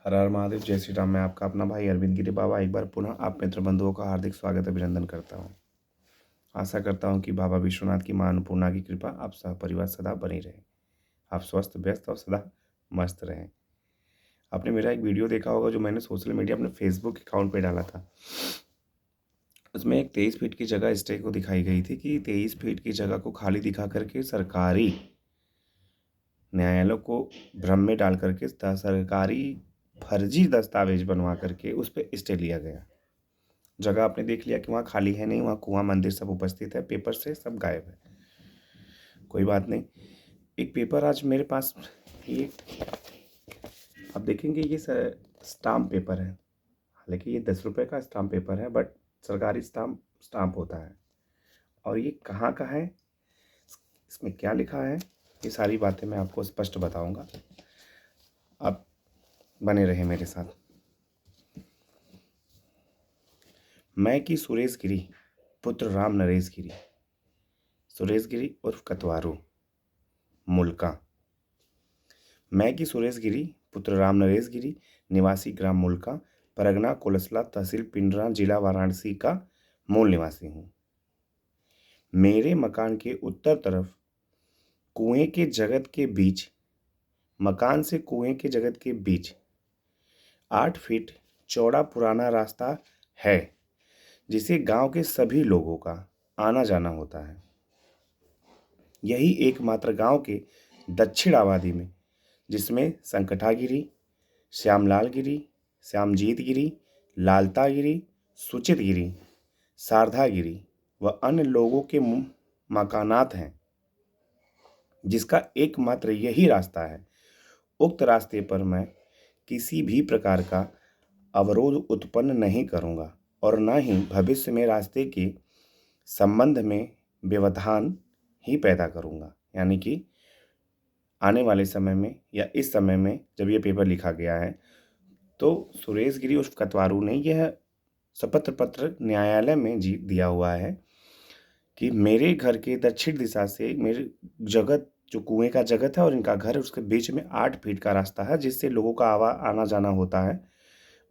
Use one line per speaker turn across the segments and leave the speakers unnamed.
हर हर महादेव, जय श्री राम। मैं आपका अपना भाई अरविंद गिरी बाबा एक बार पुनः आप मित्र बंधुओं का हार्दिक स्वागत अभिनंदन करता हूँ। आशा करता हूँ कि बाबा विश्वनाथ की माँ अन्नपूर्णा की कृपा आप सह परिवार सदा बनी रहे। आप स्वस्थ व्यस्त और सदा मस्त रहें। आपने मेरा एक वीडियो देखा होगा जो मैंने सोशल मीडिया अपने फेसबुक अकाउंट पर डाला था। उसमें एक 23 फीट की जगह स्टे को दिखाई गई थी कि 23 फीट की जगह को खाली दिखा करके सरकारी न्यायालयों को भ्रम में डाल करके सरकारी फर्जी दस्तावेज बनवा करके उस पर स्टे लिया गया। जगह आपने देख लिया कि वहाँ खाली है नहीं, वहाँ कुआं मंदिर सब उपस्थित है, पेपर से सब गायब है। कोई बात नहीं। एक पेपर आज मेरे पास, ये आप देखेंगे, ये स्टाम्प पेपर है। हालांकि ये 10 रुपये का स्टाम्प पेपर है, बट सरकारी स्टाम्प होता है। और ये कहाँ का है, इसमें क्या लिखा है, ये सारी बातें मैं आपको स्पष्ट बताऊंगा। आप बने रहे मेरे साथ। मैं कि सुरेश गिरी पुत्र राम नरेश गिरी, सुरेश गिरी उर्फ कतवारू, मुल्का। मैं कि सुरेश गिरी पुत्र राम नरेश गिरी, निवासी ग्राम मुल्का, परगना कोलसला, तहसील पिंडरा, जिला वाराणसी का मूल निवासी हूँ। मेरे मकान के उत्तर तरफ कुएं के जगत के बीच, मकान से कुएं के जगत के बीच 8 फीट चौड़ा पुराना रास्ता है, जिसे गांव के सभी लोगों का आना जाना होता है। यही एकमात्र गांव के दक्षिण आबादी में, जिसमें संकटागिरी, श्यामलाल गिरी, श्यामजीत गिरी, लालता गिरी, सुचित गिरी, शारदा गिरी व अन्य लोगों के मकानात हैं, जिसका एकमात्र यही रास्ता है। उक्त रास्ते पर मैं किसी भी प्रकार का अवरोध उत्पन्न नहीं करूंगा और न ही भविष्य में रास्ते के संबंध में व्यवधान ही पैदा करूंगा। यानी कि आने वाले समय में या इस समय में जब ये पेपर लिखा गया है, तो सुरेश गिरी उर्फ कतवारू ने यह शपथ पत्र न्यायालय में दिया हुआ है कि मेरे घर के दक्षिण दिशा से मेरे जगत, जो कुएं का जगत है और इनका घर है, उसके बीच में 8 फीट का रास्ता है, जिससे लोगों का आना जाना होता है।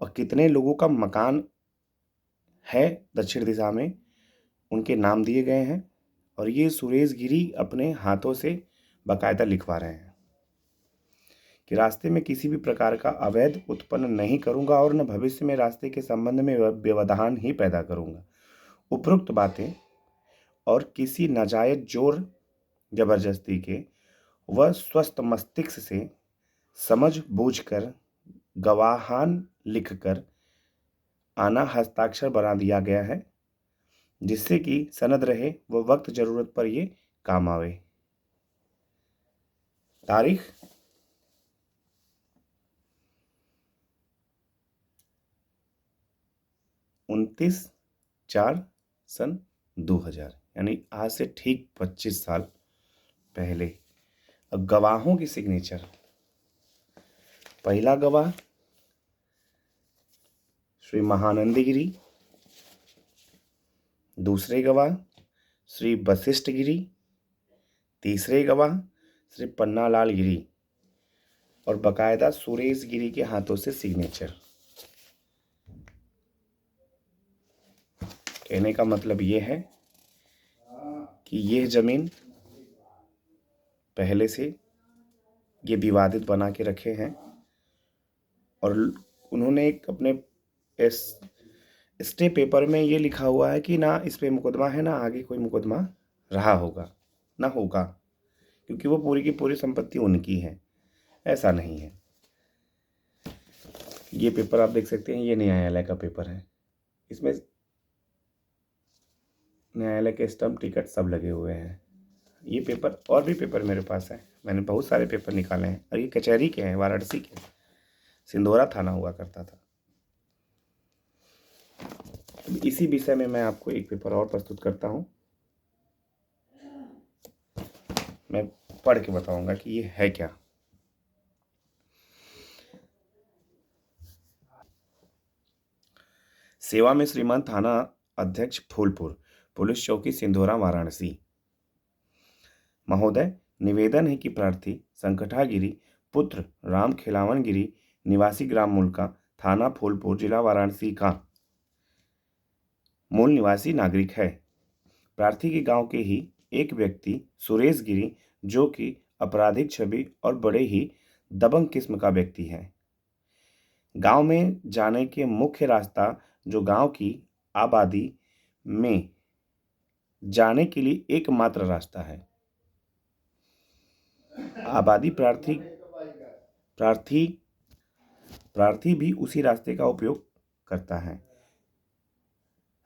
और कितने लोगों का मकान है दक्षिण दिशा में, उनके नाम दिए गए हैं। और ये सुरेश गिरी अपने हाथों से बाकायदा लिखवा रहे हैं कि रास्ते में किसी भी प्रकार का अवैध उत्पन्न नहीं करूंगा और न भविष्य में रास्ते के संबंध में व्यवधान ही पैदा करूंगा। उपरोक्त बातें और किसी नाजायज जोर जबरदस्ती के व स्वस्थ मस्तिष्क से समझ बूझकर गवाहान लिखकर आना हस्ताक्षर बना दिया गया है, जिससे कि सनद रहे व वक्त जरूरत पर ये काम आवे। तारीख 29/4/2000, यानी आज से ठीक 25 साल पहले। अब गवाहों की सिग्नेचर। पहला गवाह श्री महानंद गिरी, दूसरे गवाह श्री वशिष्ठ गिरी, तीसरे गवाह श्री पन्नालाल गिरी और बकायदा सुरेश गिरी के हाथों से सिग्नेचर। कहने का मतलब ये है कि यह जमीन पहले से ये विवादित बना के रखे हैं और उन्होंने एक अपने स्टे पेपर में ये लिखा हुआ है कि ना इस पे मुकदमा है, ना आगे कोई मुकदमा रहा होगा, ना होगा, क्योंकि वो पूरी की पूरी संपत्ति उनकी है। ऐसा नहीं है। ये पेपर आप देख सकते हैं, ये न्यायालय का पेपर है। इसमें न्यायालय के स्टम्प टिकट सब लगे हुए हैं। ये पेपर और भी पेपर मेरे पास है, मैंने बहुत सारे पेपर निकाले हैं और ये कचहरी के हैं, वाराणसी के, सिंधोरा थाना हुआ करता था। इसी विषय में मैं आपको एक पेपर और प्रस्तुत करता हूं। मैं पढ़ के बताऊंगा कि ये है क्या। सेवा में श्रीमान थाना अध्यक्ष फूलपुर, पुलिस चौकी सिंधोरा वाराणसी। महोदय, निवेदन है कि प्रार्थी संकटागिरी पुत्र राम खिलावन गिरी निवासी ग्राम मुल्का, थाना फूलपुर, जिला वाराणसी का मूल निवासी नागरिक है। प्रार्थी के गांव के ही एक व्यक्ति सुरेश गिरी, जो कि आपराधिक छवि और बड़े ही दबंग किस्म का व्यक्ति है। गांव में जाने के मुख्य रास्ता जो गांव की आबादी में जाने के लिए एकमात्र रास्ता है। आबादी प्रार्थी भी उसी रास्ते का उपयोग करता है।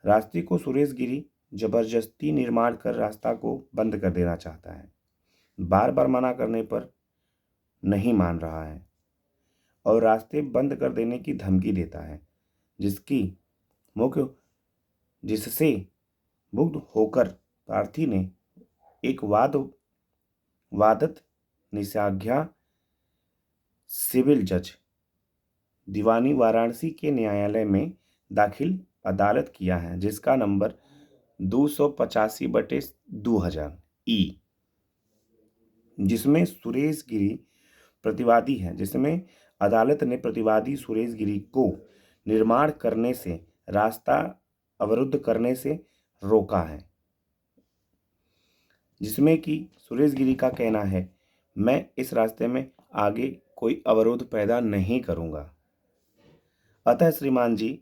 रास्ते को सुरेश गिरी जबरदस्ती निर्माण कर रास्ता को बंद कर देना चाहता है। बार बार मना करने पर नहीं मान रहा है और रास्ते बंद कर देने की धमकी देता है, जिससे मुग्ध होकर प्रार्थी ने एक वादत निषेधाज्ञा सिविल जज दीवानी वाराणसी के न्यायालय में दाखिल अदालत किया है, जिसका नंबर 285/2000 ई, जिसमें सुरेश गिरी प्रतिवादी है, जिसमें अदालत ने प्रतिवादी सुरेश गिरी को निर्माण करने से, रास्ता अवरुद्ध करने से रोका है, जिसमें कि सुरेश गिरी का कहना है, मैं इस रास्ते में आगे कोई अवरोध पैदा नहीं करूंगा। अतः श्रीमान जी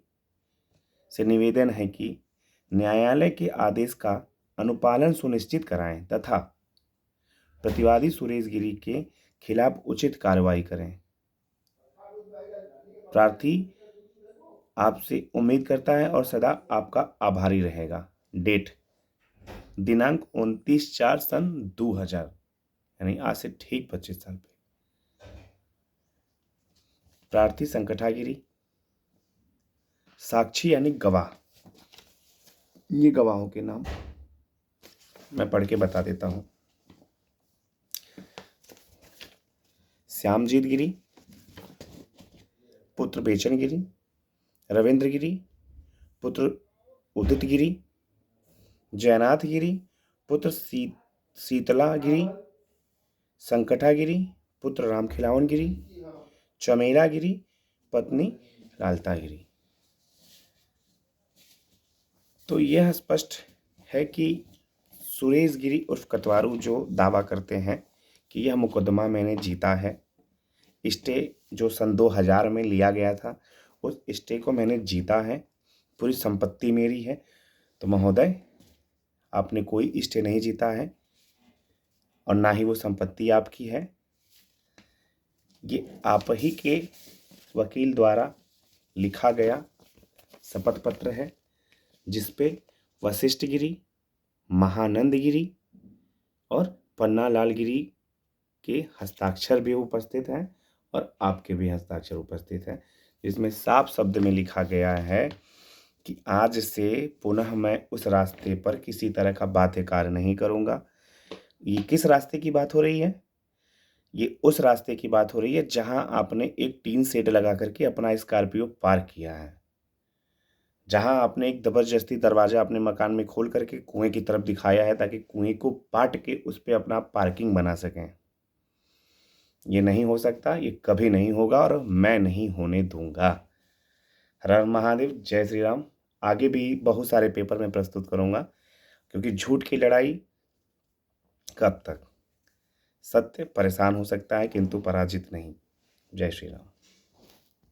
से निवेदन है कि न्यायालय के आदेश का अनुपालन सुनिश्चित कराएं तथा प्रतिवादी सुरेश गिरी के खिलाफ उचित कार्रवाई करें। प्रार्थी आपसे उम्मीद करता है और सदा आपका आभारी रहेगा। डेट दिनांक 29/4/2000, यानी आज से ठीक 25 साल पहले। प्रार्थी संकटागिरी। साक्षी यानी गवाह। ये गवाहों के नाम मैं पढ़ के बता देता हूं। श्यामजीत गिरी पुत्र बेचन गिरी, रविंद्र गिरी पुत्र उदित गिरी, जयनाथ गिरी पुत्र शीतला गिरी, संकटा गिरी पुत्र रामखिलावन गिरी, चमेला गिरी पत्नी लालता गिरी। तो यह स्पष्ट है कि सुरेश गिरी उर्फ कतवारू जो दावा करते हैं कि यह मुकदमा मैंने जीता है, स्टे जो सन 2000 में लिया गया था, उस स्टे को मैंने जीता है, पूरी संपत्ति मेरी है। तो महोदय, आपने कोई स्टे नहीं जीता है और ना ही वो संपत्ति आपकी है। ये आप ही के वकील द्वारा लिखा गया शपथ पत्र है, जिसपे वशिष्ठ गिरी, महानंद गिरी और पन्नालाल गिरी के हस्ताक्षर भी उपस्थित हैं और आपके भी हस्ताक्षर उपस्थित हैं, जिसमें साफ शब्द में लिखा गया है कि आज से पुनः मैं उस रास्ते पर किसी तरह का बाध्य कार्य नहीं करूंगा। ये किस रास्ते की बात हो रही है? ये उस रास्ते की बात हो रही है जहां आपने एक टीन शेड लगा करके अपना स्कॉर्पियो पार्क किया है, जहां आपने एक जबरदस्ती दरवाजा अपने मकान में खोल करके कुएं की तरफ दिखाया है, ताकि कुएं को पाट के उस पर अपना पार्किंग बना सकें। ये नहीं हो सकता, ये कभी नहीं होगा और मैं नहीं होने दूंगा। हर हर महादेव, जय श्री राम। आगे भी बहुत सारे पेपर में प्रस्तुत करूंगा, क्योंकि झूठ की लड़ाई कब तक? सत्य परेशान हो सकता है किंतु पराजित नहीं। जय श्री राम।